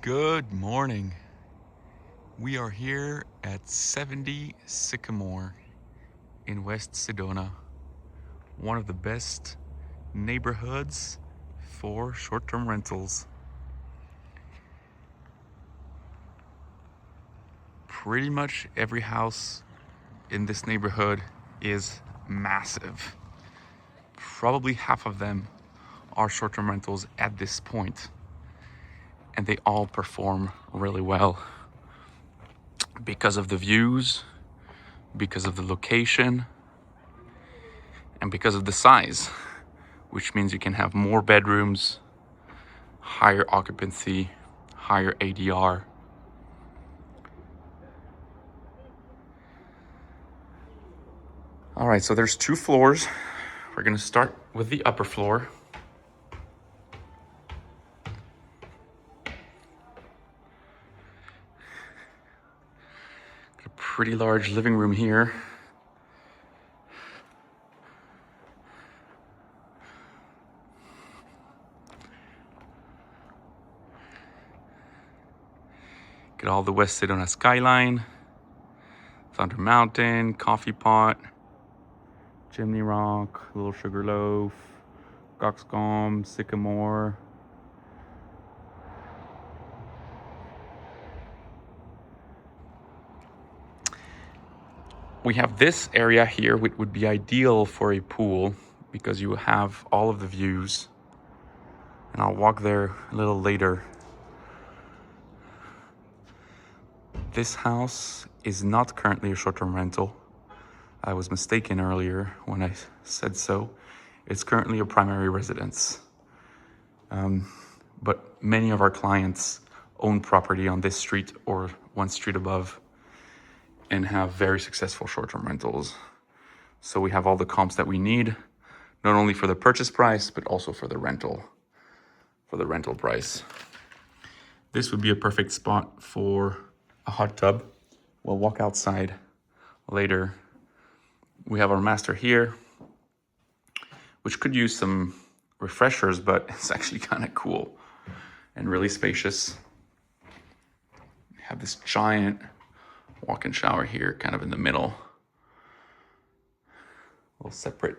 Good morning. We are here at 70 Sycamore in West Sedona, one of the best neighborhoods for short-term rentals. Pretty much every house in this neighborhood is massive. Probably half of them are short-term rentals at this point, and they all perform really well because of the views, because of the location, and because of the size, which means you can have more bedrooms, higher occupancy, higher ADR. All right, so there's 2 floors. We're gonna start with the upper floor. Got a pretty large living room here. Get all the West Sedona skyline, Thunder Mountain, coffee pot, chimney rock, little sugar loaf, coxcomb, sycamore. We have this area here, which would be ideal for a pool because you have all of the views. And I'll walk there a little later. This house is not currently a short-term rental. I was mistaken earlier when I said so. It's currently a primary residence. But many of our clients own property on this street or one street above and have very successful short-term rentals. So we have all the comps that we need, not only for the purchase price, but also for the rental price. This would be a perfect spot for a hot tub. We'll walk outside later. We have our master here, which could use some refreshers, but it's actually kind of cool and really spacious. We have this giant walk-in shower here, kind of in the middle. A little separate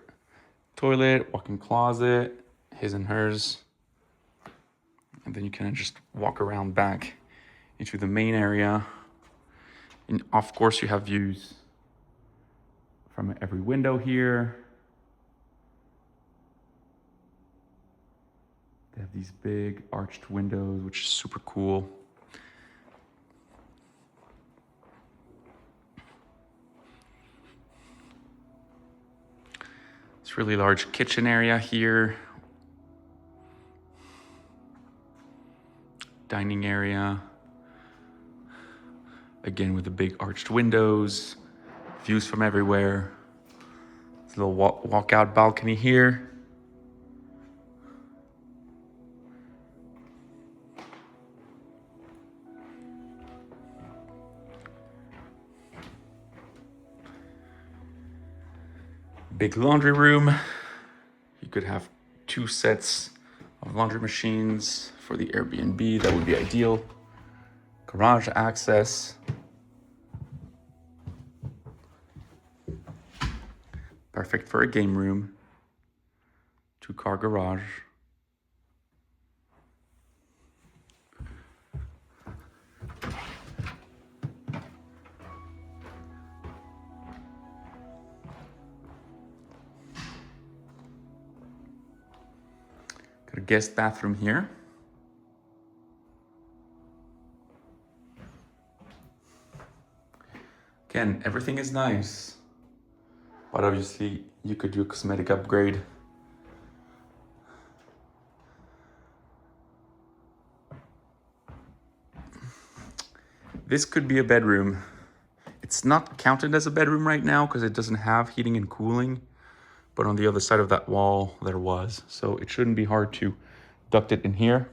toilet, walk-in closet, his and hers. And then you can just walk around back into the main area. And of course you have views from every window here. They have these big arched windows, which is super cool. This really large kitchen area here. Dining area. Again, with the big arched windows, views from everywhere. There's a little walkout balcony here. Big laundry room. You could have 2 sets of laundry machines for the Airbnb. That would be ideal. Garage access. Perfect for a game room. 2-car garage. Got a guest bathroom here. Again, everything is nice, but obviously you could do a cosmetic upgrade. This could be a bedroom. It's not counted as a bedroom right now because it doesn't have heating and cooling, but on the other side of that wall there was. So it shouldn't be hard to duct it in here.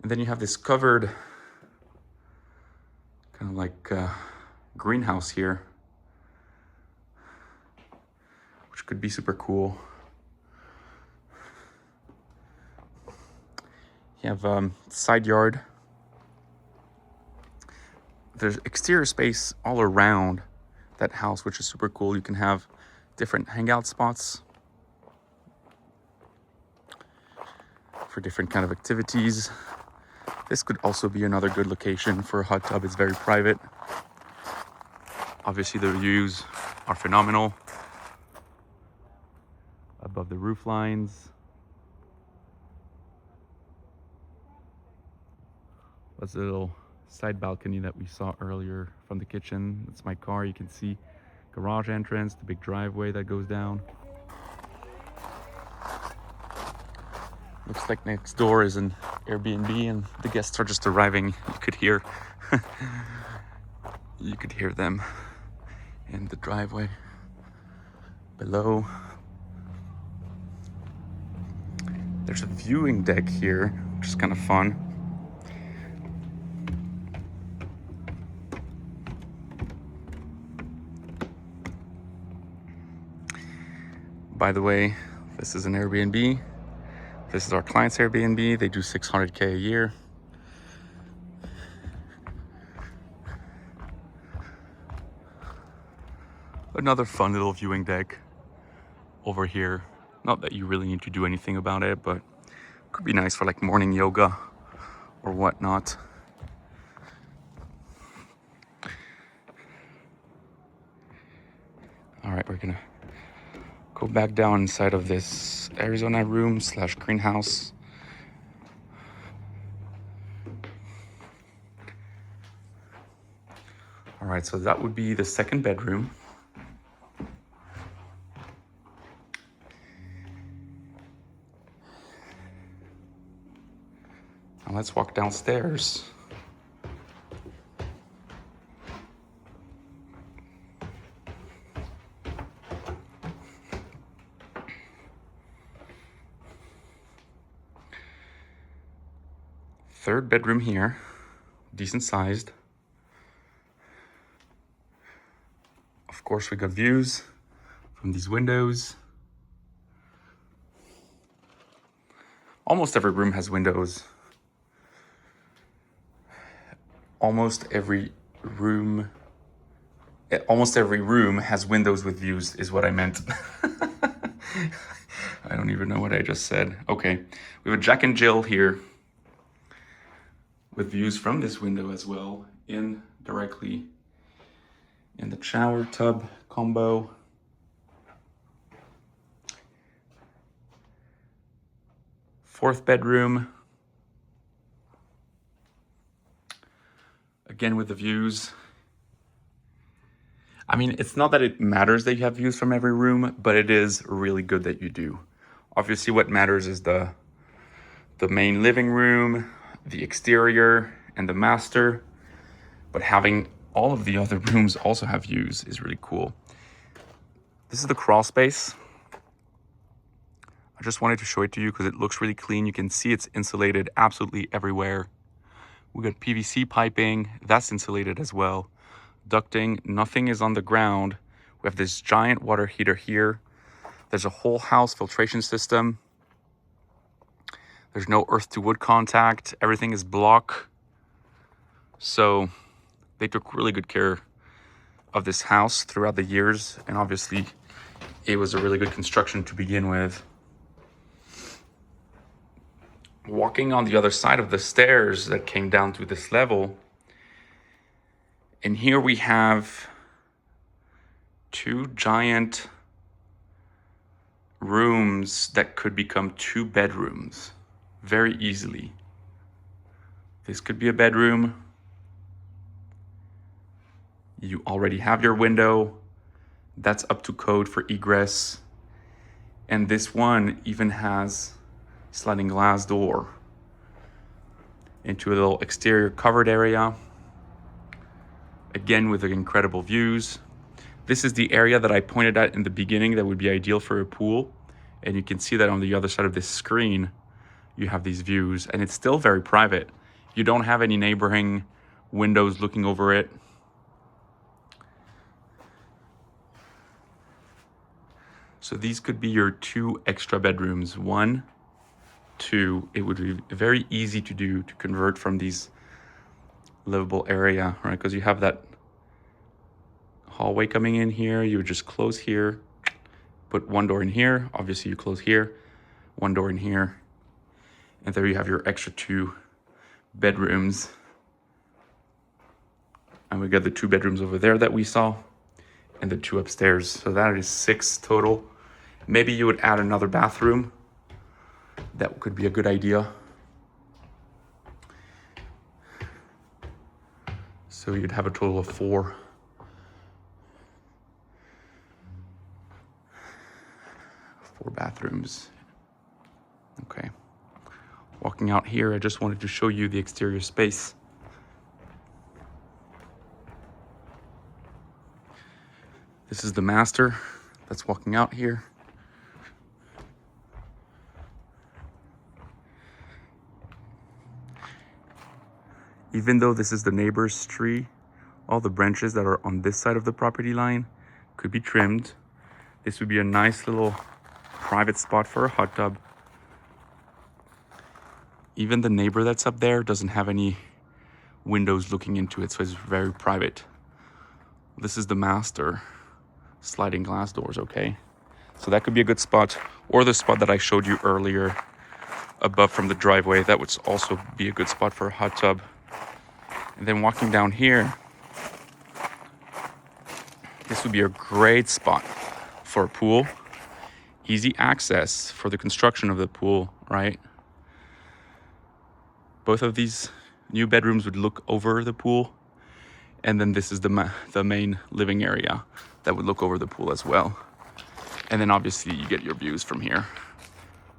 And then you have this covered kind of like greenhouse here, which could be super cool. You have side yard. There's exterior space all around that house, which is super cool. You can have different hangout spots for different kind of activities. This could also be another good location for a hot tub. It's very private. Obviously the views are phenomenal. Above the roof lines. That's a little side balcony that we saw earlier from the kitchen. That's my car. You can see garage entrance, the big driveway that goes down. Looks like next door is an Airbnb and the guests are just arriving. You could hear you could hear them in the driveway below. There's a viewing deck here, which is kind of fun. By the way, this is an Airbnb. This is our client's Airbnb. They do $600K a year. Another fun little viewing deck over here. Not that you really need to do anything about it, but it could be nice for like morning yoga or whatnot. All right, we're gonna go back down inside of this Arizona room / greenhouse. All right, so that would be the second bedroom. Now let's walk downstairs. Third bedroom here, decent sized. Of course, we got views from these windows. Almost every room has windows. Almost every room has windows with views, is what I meant. I don't even know what I just said. Okay, we have a Jack and Jill here with views from this window as well, in directly in the shower tub combo. Fourth bedroom, again with the views. I mean, it's not that it matters that you have views from every room, but it is really good that you do. Obviously, what matters is the main living room, the exterior, and the master. But having all of the other rooms also have views is really cool. This is the crawl space. I just wanted to show it to you because it looks really clean. You can see it's insulated absolutely everywhere. We got PVC piping, that's insulated as well. Ducting, nothing is on the ground. We have this giant water heater here. There's a whole house filtration system. There's no earth to wood contact. Everything is block. So they took really good care of this house throughout the years. And obviously it was a really good construction to begin with. Walking on the other side of the stairs that came down to this level. And here we have two giant rooms that could become 2 bedrooms very easily. This could be a bedroom. You already have your window. That's up to code for egress. And this one even has sliding glass door into a little exterior covered area. Again, with incredible views. This is the area that I pointed at in the beginning that would be ideal for a pool. And you can see that on the other side of this screen, you have these views, and it's still very private. You don't have any neighboring windows looking over it. So these could be your 2 extra bedrooms. 1, two, it would be very easy to do to convert from these livable area, right? Because you have that hallway coming in here. You would just close here, put one door in here. Obviously you close here, one door in here. And there you have your extra 2 bedrooms. And we got the 2 bedrooms over there that we saw and the 2 upstairs. So that is 6 total. Maybe you would add another bathroom. That could be a good idea. So you'd have a total of 4. 4 bathrooms. Okay. Walking out here, I just wanted to show you the exterior space. This is the master that's walking out here. Even though this is the neighbor's tree, all the branches that are on this side of the property line could be trimmed. This would be a nice little private spot for a hot tub. Even the neighbor that's up there doesn't have any windows looking into it, so it's very private. This is the master, sliding glass doors, okay? So that could be a good spot, or the spot that I showed you earlier above from the driveway. That would also be a good spot for a hot tub. And then walking down here, this would be a great spot for a pool. Easy access for the construction of the pool, right? Both of these new bedrooms would look over the pool. And then this is the main living area that would look over the pool as well. And then obviously you get your views from here.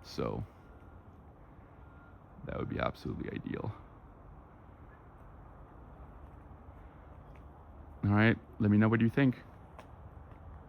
So that would be absolutely ideal. All right, let me know what you think.